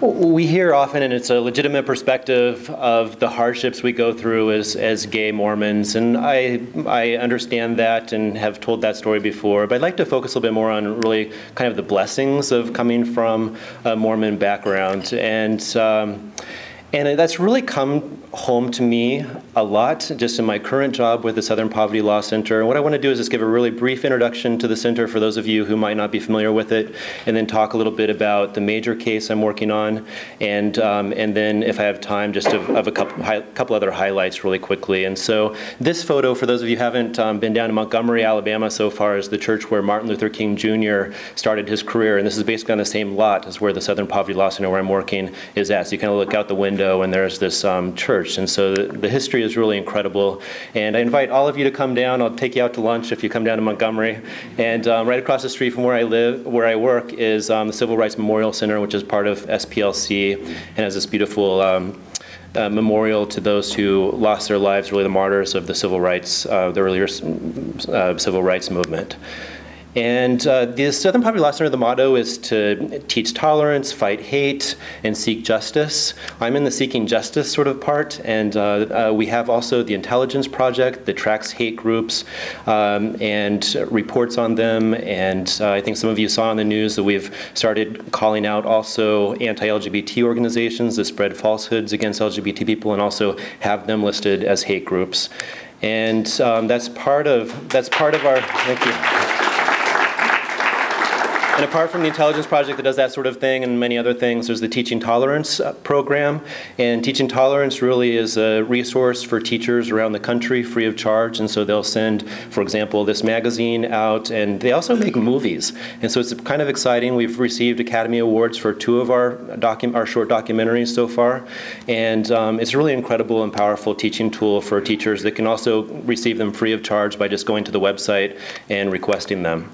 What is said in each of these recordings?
We hear often, and it's a legitimate perspective, of the hardships we go through as gay Mormons, and I understand that and have told that story before, but I'd like to focus a little bit more on really kind of the blessings of coming from a Mormon background. And that's really come home to me a lot just in my current job with the Southern Poverty Law Center. And what I want to do is just give a really brief introduction to the center for those of you who might not be familiar with it, and then talk a little bit about the major case I'm working on, and then if I have time, just of a couple other highlights really quickly. And so this photo, for those of you who haven't been down to Montgomery, Alabama so far, is the church where Martin Luther King Jr. started his career, and this is basically on the same lot as where the Southern Poverty Law Center where I'm working is at. So you kind of look out the window and there's this church, and so the history is really incredible. And I invite all of you to come down. I'll take you out to lunch if you come down to Montgomery. And right across the street from where I work is the Civil Rights Memorial Center, which is part of SPLC, and has this beautiful memorial to those who lost their lives, really the martyrs of the civil rights, the earlier civil rights movement. And the Southern Poverty Law Center, the motto is to teach tolerance, fight hate, and seek justice. I'm in the seeking justice sort of part, and we have also the Intelligence Project that tracks hate groups and reports on them. And I think some of you saw in the news that we've started calling out also anti-LGBT organizations that spread falsehoods against LGBT people and also have them listed as hate groups. And that's part of our, thank you. And apart from the Intelligence Project that does that sort of thing and many other things, there's the Teaching Tolerance program. And Teaching Tolerance really is a resource for teachers around the country free of charge. And so they'll send, for example, this magazine out, and they also make movies. And so it's kind of exciting. We've received Academy Awards for 2 of our short documentaries so far. And it's a really incredible and powerful teaching tool for teachers that can also receive them free of charge by just going to the website and requesting them.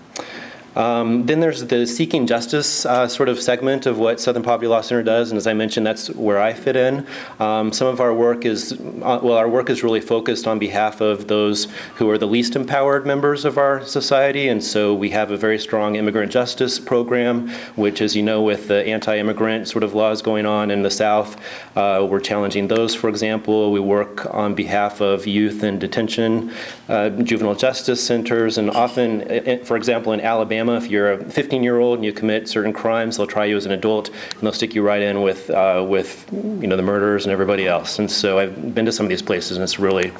Then there's the Seeking Justice sort of segment of what Southern Poverty Law Center does, and as I mentioned, that's where I fit in. Some of our work is, our work is really focused on behalf of those who are the least empowered members of our society, and so we have a very strong immigrant justice program, which, as you know, with the anti-immigrant sort of laws going on in the South, we're challenging those, for example. We work on behalf of youth in detention, juvenile justice centers, and often, for example, in Alabama, if you're a 15-year-old and you commit certain crimes, they'll try you as an adult and they'll stick you right in with you know, the murderers and everybody else. And so I've been to some of these places and it's really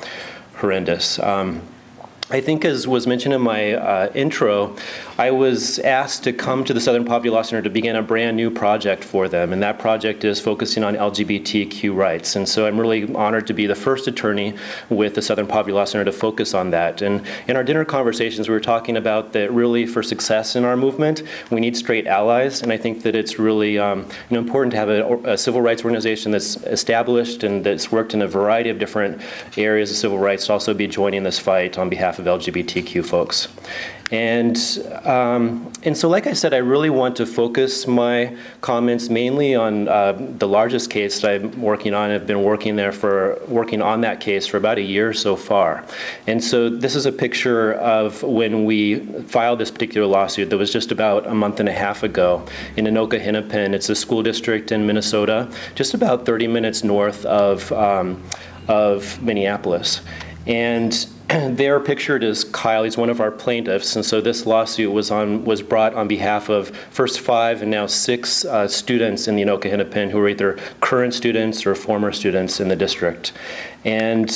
horrendous. I think, as was mentioned in my intro, I was asked to come to the Southern Poverty Law Center to begin a brand new project for them, and that project is focusing on LGBTQ rights. And so I'm really honored to be the first attorney with the Southern Poverty Law Center to focus on that. And in our dinner conversations, we were talking about that really for success in our movement, we need straight allies, and I think that it's really important to have a civil rights organization that's established and that's worked in a variety of different areas of civil rights to also be joining this fight on behalf of LGBTQ folks. And so, like I said, I really want to focus my comments mainly on the largest case that I'm working on. I've been working on that case for about a year so far. And so this is a picture of when we filed this particular lawsuit that was just about a month and a half ago in Anoka Hennepin. It's a school district in Minnesota, just about 30 minutes north of Minneapolis. And they're pictured as Kyle. He's one of our plaintiffs, and so this lawsuit was brought on behalf of first 5 and now 6 students in the Anoka Hennepin who are either current students or former students in the district. And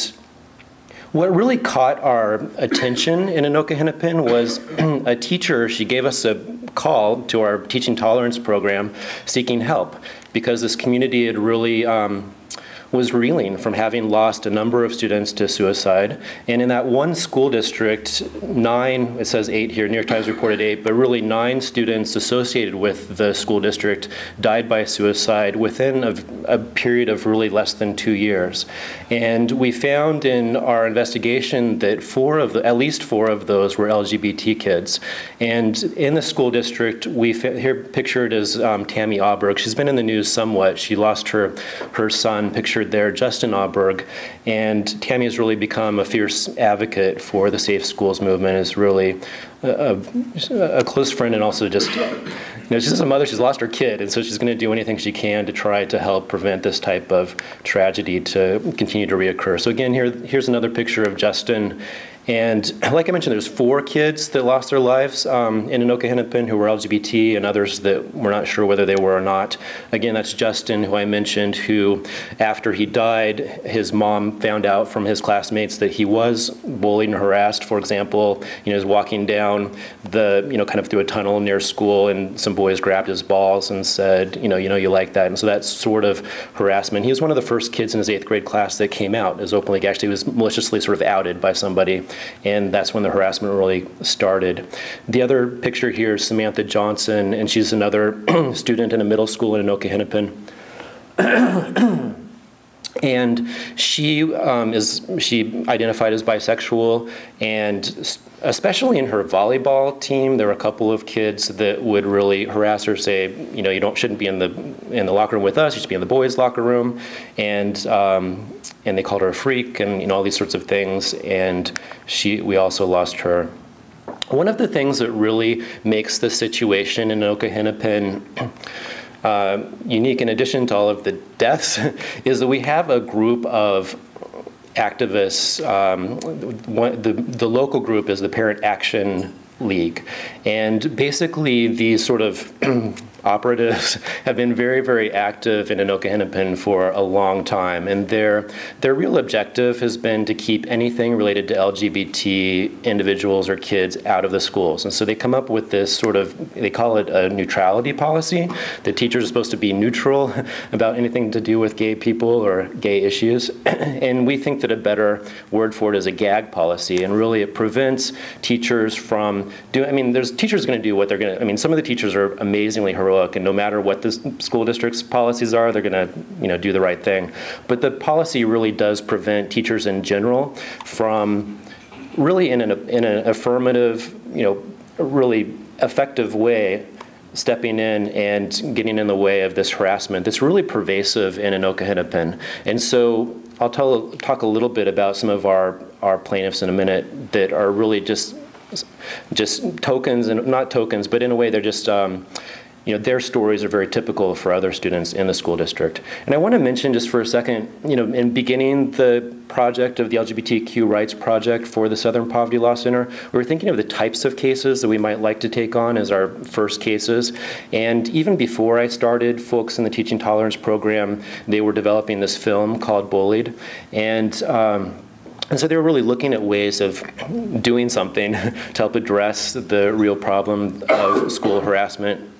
what really caught our attention in Anoka Hennepin was a teacher. She gave us a call to our Teaching Tolerance program seeking help because this community had really was reeling from having lost a number of students to suicide. And in that one school district, 9, it says 8 here, New York Times reported 8, but really 9 students associated with the school district died by suicide within a period of really less than 2 years. And we found in our investigation that at least 4 of those were LGBT kids. And in the school district, here pictured as Tammy Auberg. She's been in the news somewhat. She lost her son, pictured there, Justin Auberg, and Tammy has really become a fierce advocate for the Safe Schools movement, is really a close friend and also just she's a mother, she's lost her kid, and so she's going to do anything she can to try to help prevent this type of tragedy to continue to reoccur. So again, here's another picture of Justin. And like I mentioned, there's 4 kids that lost their lives in Anoka Hennepin who were LGBT, and others that we're not sure whether they were or not. Again, that's Justin, who I mentioned, who after he died, his mom found out from his classmates that he was bullied and harassed. For example, he was walking down the, kind of through a tunnel near school, and some boys grabbed his balls and said, you like that. And so that's sort of harassment. He was one of the first kids in his 8th grade class that came out as openly gay. Actually, he was maliciously sort of outed by somebody. And that's when the harassment really started. The other picture here is Samantha Johnson, and she's another student in a middle school in Anoka Hennepin. And she identified as bisexual, and especially in her volleyball team, there were a couple of kids that would really harass her, say, you shouldn't be in the locker room with us, you should be in the boys' locker room, and they called her a freak, and all these sorts of things, and we also lost her. One of the things that really makes the situation in Anoka Hennepin unique, in addition to all of the deaths, is that we have a group of activists. The local group is the Parent Action League, and basically these sort of operatives have been very, very active in Anoka Hennepin for a long time, and their real objective has been to keep anything related to LGBT individuals or kids out of the schools. And so they come up with this sort of, they call it a neutrality policy. The teachers are supposed to be neutral about anything to do with gay people or gay issues. And we think that a better word for it is a gag policy, and really it prevents teachers from doing, there's teachers going to do what they're going to, some of the teachers are amazingly heroic, and no matter what the school district's policies are, they're going to do the right thing. But the policy really does prevent teachers in general from really in an affirmative, really effective way stepping in and getting in the way of this harassment that's really pervasive in Anoka Hennepin. And so I'll talk a little bit about some of our plaintiffs in a minute that are really just tokens, and not tokens, but in a way they're just their stories are very typical for other students in the school district. And I want to mention just for a second, in beginning the project of the LGBTQ rights project for the Southern Poverty Law Center, we were thinking of the types of cases that we might like to take on as our first cases. And even before I started, folks in the Teaching Tolerance program, they were developing this film called Bullied. And so they were really looking at ways of doing something to help address the real problem of school harassment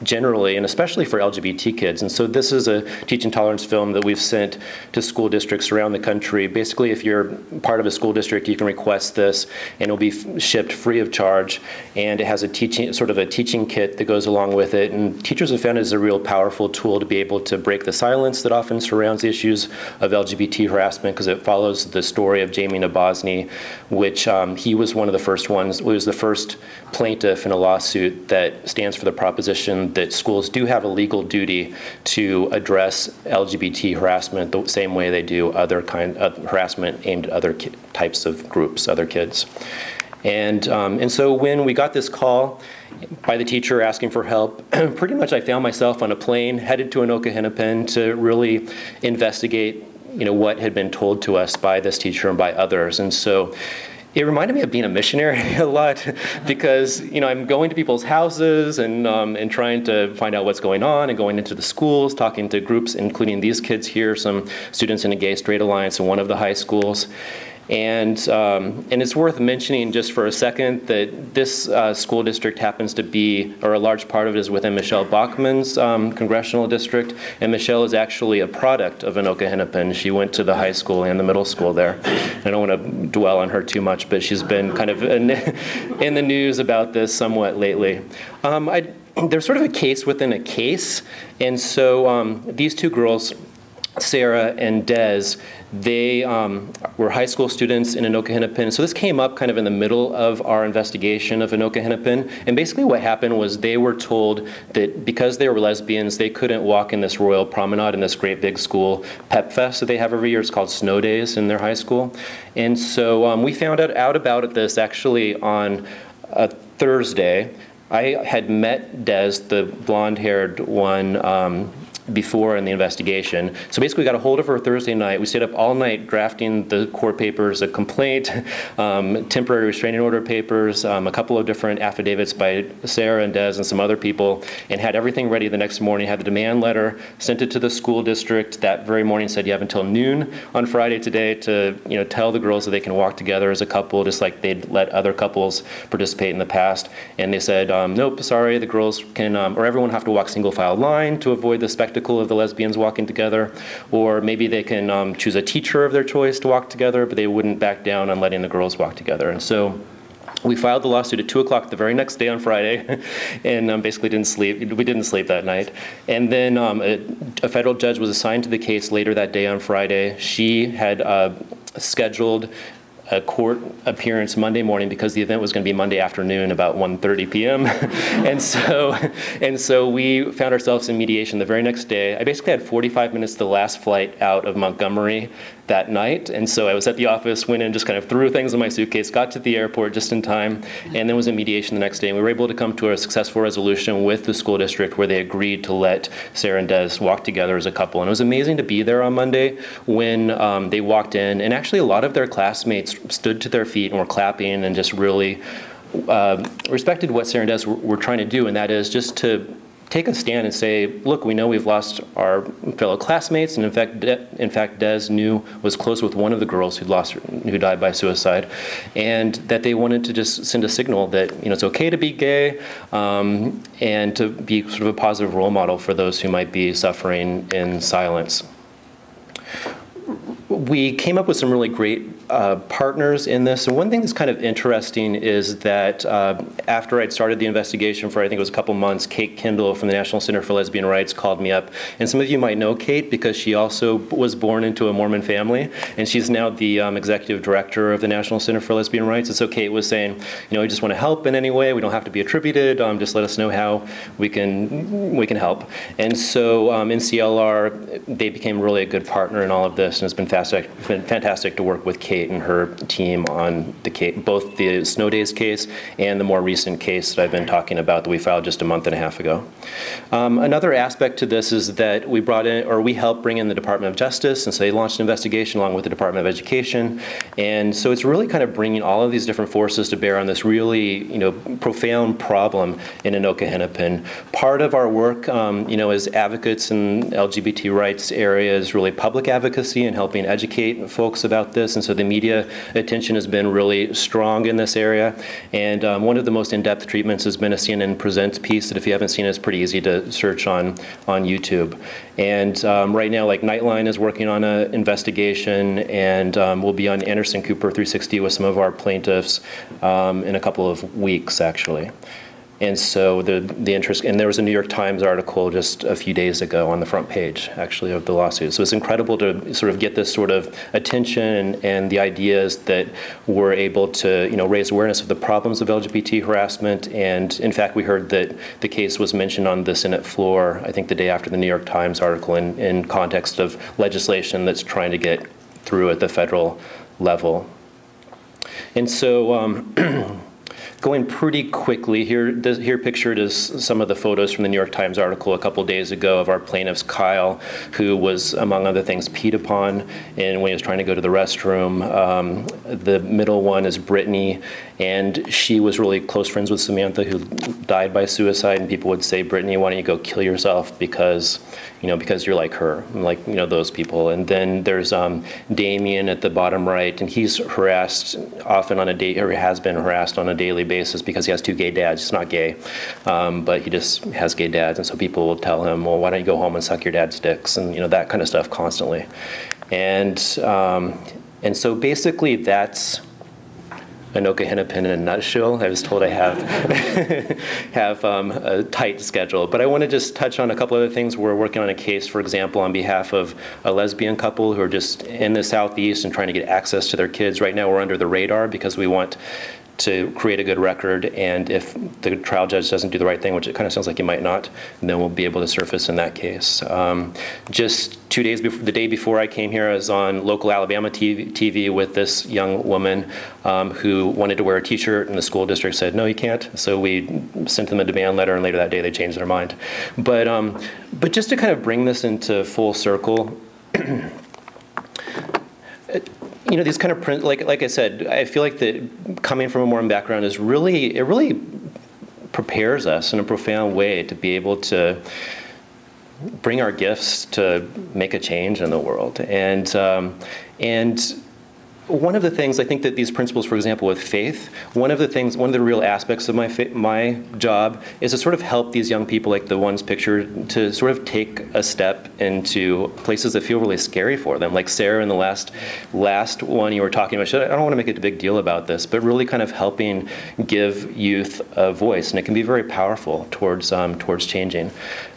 generally, and especially for LGBT kids. And so this is a teaching tolerance film that we've sent to school districts around the country. Basically, if you're part of a school district, you can request this, and it'll be shipped free of charge. And it has a teaching kit that goes along with it. And teachers have found it as a real powerful tool to be able to break the silence that often surrounds the issues of LGBT harassment, because it follows the story of Jamie Nabozny, which he was one of the first ones. He was the first plaintiff in a lawsuit that stands for the proposition that schools do have a legal duty to address LGBT harassment the same way they do other kind of harassment aimed at other types of groups, other kids. And so when we got this call by the teacher asking for help, pretty much I found myself on a plane headed to Anoka Hennepin to really investigate what had been told to us by this teacher and by others. And so it reminded me of being a missionary a lot, because I'm going to people's houses and trying to find out what's going on, and going into the schools, talking to groups, including these kids here, some students in a Gay Straight Alliance in one of the high schools. And it's worth mentioning just for a second that this school district happens to be, or a large part of it is within Michelle Bachmann's congressional district, and Michelle is actually a product of Anoka Hennepin. She went to the high school and the middle school there. I don't want to dwell on her too much, but she's been kind of in the news about this somewhat lately. There's sort of a case within a case, and so these two girls, Sarah and Des, they were high school students in Anoka Hennepin. So this came up kind of in the middle of our investigation of Anoka Hennepin. And basically what happened was they were told that because they were lesbians, they couldn't walk in this Royal Promenade in this great big school pep fest that they have every year. It's called Snow Days in their high school. And so we found out about this actually on a Thursday. I had met Des, the blonde-haired one, before in the investigation. So basically we got a hold of her Thursday night. We stayed up all night drafting the court papers, a complaint, temporary restraining order papers, a couple of different affidavits by Sarah and Des and some other people, and had everything ready the next morning, had the demand letter, sent it to the school district that very morning, said you have until noon on Friday today to tell the girls that they can walk together as a couple, just like they'd let other couples participate in the past. And they said, nope, sorry, the girls can, or everyone have to walk single file line to avoid the spectacle of the lesbians walking together, or maybe they can choose a teacher of their choice to walk together, but they wouldn't back down on letting the girls walk together. And so we filed the lawsuit at 2 o'clock the very next day on Friday, and basically didn't sleep. We didn't sleep that night. And then a federal judge was assigned to the case later that day on Friday. She had scheduled a court appearance Monday morning because the event was going to be Monday afternoon about 1:30 p.m. and so we found ourselves in mediation the very next day. I basically had 45 minutes to the last flight out of Montgomery that night, and so I was at the office, went in, just kind of threw things in my suitcase, got to the airport just in time, and then was in mediation the next day. And we were able to come to a successful resolution with the school district where they agreed to let Sarah and Des walk together as a couple. And it was amazing to be there on Monday when they walked in, and actually a lot of their classmates stood to their feet and were clapping and just really respected what Sarah and Des were trying to do, and that is just to take a stand and say, look, we know we've lost our fellow classmates, and in fact, Des was close with one of the girls who died by suicide, and that they wanted to just send a signal that it's okay to be gay, and to be sort of a positive role model for those who might be suffering in silence. We came up with some really great partners in this. And one thing that's kind of interesting is that after I'd started the investigation for, I think it was a couple months, Kate Kendall from the National Center for Lesbian Rights called me up. And some of you might know Kate because she also was born into a Mormon family. And she's now the executive director of the National Center for Lesbian Rights. And so Kate was saying, we just want to help in any way. We don't have to be attributed. Just let us know how we can help. And so in CLR, they became really a good partner in all of this. And it's been fantastic to work with Kate and her team on the case, both the Snow Days case and the more recent case that I've been talking about that we filed just a month and a half ago. Another aspect to this is that we helped bring in the Department of Justice, and so they launched an investigation along with the Department of Education. And so it's really kind of bringing all of these different forces to bear on this really, profound problem in Anoka Hennepin. Part of our work, as advocates in LGBT rights area is really public advocacy and helping educate folks about this. And so the media attention has been really strong in this area. And one of the most in-depth treatments has been a CNN Presents piece that if you haven't seen it, it's pretty easy to search on YouTube. And right now, like Nightline is working on an investigation, and we'll be on Anderson Cooper 360 with some of our plaintiffs in a couple of weeks, actually. And so the interest, and there was a New York Times article just a few days ago on the front page, actually, of the lawsuit. So it's incredible to sort of get this sort of attention and the ideas that we're able to, raise awareness of the problems of LGBT harassment. And in fact, we heard that the case was mentioned on the Senate floor, I think the day after the New York Times article, in context of legislation that's trying to get through at the federal level. And so, going pretty quickly, here pictured is some of the photos from the New York Times article a couple days ago of our plaintiff's Kyle, who was, among other things, peed upon and when he was trying to go to the restroom. The middle one is Brittany, and she was really close friends with Samantha, who died by suicide, and people would say, Brittany, why don't you go kill yourself because you're like her, like, those people. And then there's Damien at the bottom right, and he's harassed often on or has been harassed on a daily basis because he has two gay dads. He's not gay, but he just has gay dads, and so people will tell him, well, why don't you go home and suck your dad's dicks, and that kind of stuff constantly. And so basically that's Anoka Hennepin in a nutshell. I was told I have a tight schedule, but I want to just touch on a couple other things. We're working on a case, for example, on behalf of a lesbian couple who are just in the Southeast and trying to get access to their kids. Right now we're under the radar because we want to create a good record, and if the trial judge doesn't do the right thing, which it kind of sounds like he might not, then we'll be able to surface in that case. Just 2 days before, the day before I came here, I was on local Alabama TV with this young woman who wanted to wear a t-shirt, and the school district said, no, you can't. So we sent them a demand letter, and later that day they changed their mind. But just to kind of bring this into full circle, you know, these kind of, like I said, I feel like that coming from a Mormon background is really, it really prepares us in a profound way to be able to bring our gifts to make a change in the world. And one of the things, I think that these principles, for example, with faith, one of the real aspects of my job is to sort of help these young people, like the ones pictured, to sort of take a step into places that feel really scary for them. Like Sarah in the last one you were talking about, I don't want to make a big deal about this, but really kind of helping give youth a voice. And it can be very powerful towards changing,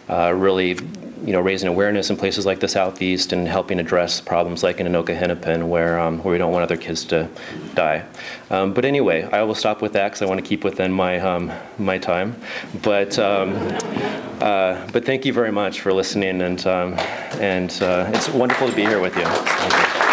really, you know, raising awareness in places like the Southeast and helping address problems like in Anoka Hennepin where we don't want other kids to die. But anyway, I will stop with that because I want to keep within my time. But thank you very much for listening, and it's wonderful to be here with you.